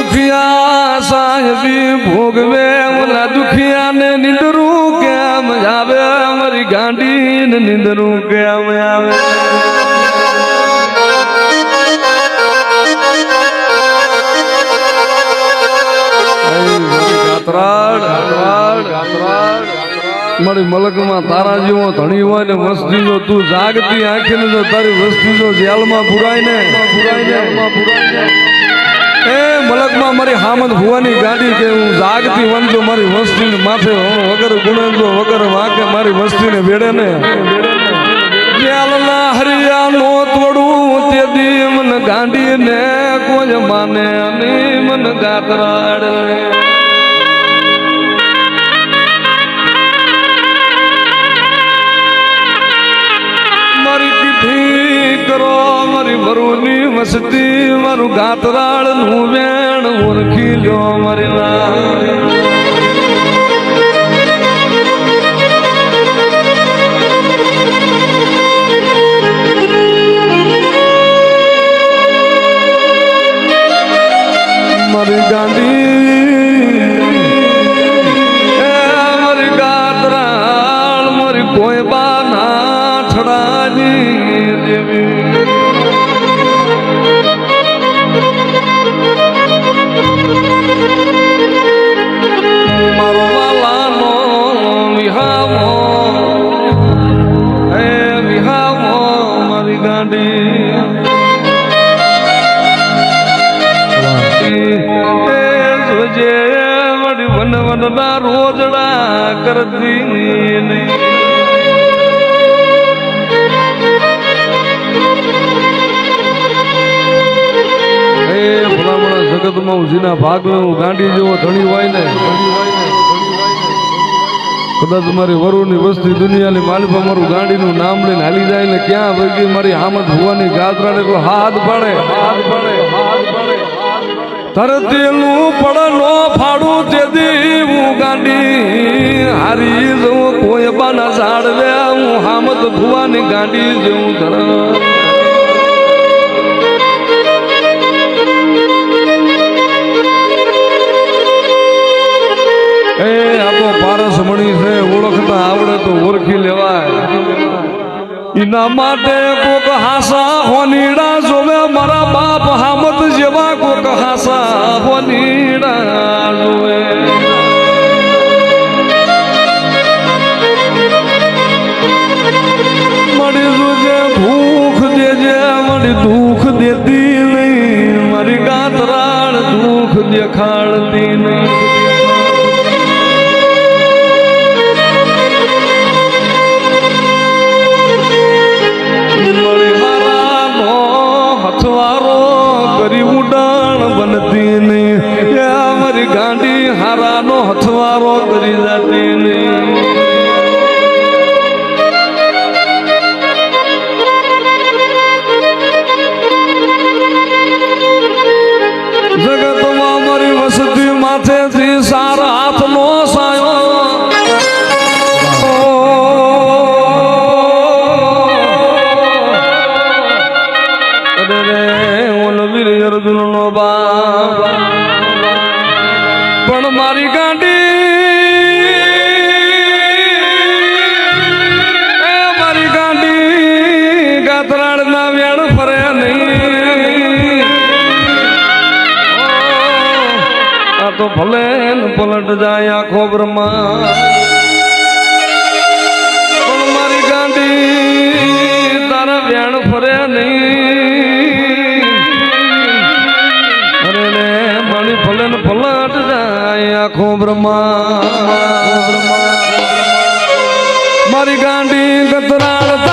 સુખિયા સાહેબી ભોગવે ઓલા દુખિયા ને નિંદરું કેમ આવે મારી ગાંડી ને નિંદરું કેમ આવે મારી મલકમાં તારા જેવો ધણી હોય ને વસ્તી જો તું જાગતી આંખે ને જો તારી વસ્તી જો જેલમાં પુરાય ને એ મલકમાં મારી હામદ ભુવાની ગાડી કે હું જાગતી વંજો મારી વસ્તી ને માથે વગર ગુણેજો વગર વાંકે મારી વસ્તી ને વેડે ને જેલના હરિયા નો તોડું તે દી મન ગાંડી ને કોઈ માને અને મન ગાતરાડ કરો મારી વરુની મસ્તી મારું ગાતરાળ નું વેણ ઓળખી લ્યો મારી મારી ગાંડી મારી ગાતરાળ મારી કોઈ બાના છડાની મારો વાલાનો વિહામો હે વિહામો મારી ગાંડી જોજે મારી વન વનના રોજડા કરતી નહીં જગતમાં જીના ભાગમાં હું ગાંડી જેવો ધણી હોય ને કદાચ મારી વરુની વસ્તી દુનિયાની માલિપા મારું ગાંડીનું નામ લઈને હાલી જાય ને ક્યાં વગી મારી હામદ ભુવાની ગાતરાને કોઈ હાથ પડે ધરતીનું પડ નો ફાડું તેથી હું ગાંડી હારી જવું કોઈ બાના ઝાડવે હું હામદ ભુવાની ગાંડી જેવું ધર પારસમણી છે ઓળખતા આવડે તો ઓળખી લેવાય એના માટે કોક હાસા હોનીડા જોવે મારા બાપ હામદ જેવા કોક હાસા હોનીડા જોવે મળી જોજે ભૂખ દેજે મળી દુઃખ દેતી નહીં મારી ગાતરાળ દુઃખ દેખાડતી નહીં બનતી નહીં મારી ગાંડી હારાનો હથવારો કરી જતી નહીં જગતમાં મારી વસતી માથેથી સારા હાથનો સાયો પણ મારી ગાંડી ગાતરાળ ના વેણ ફરે નહીં આ તો ભલે પલટ જાય આખો બ્રહ્મા પણ મારી ગાંડી તારા વેણ ફરે નહીં ફલન પલટ જાય આખો બ્રહ્મા મારી ગાંડી ગતરાળ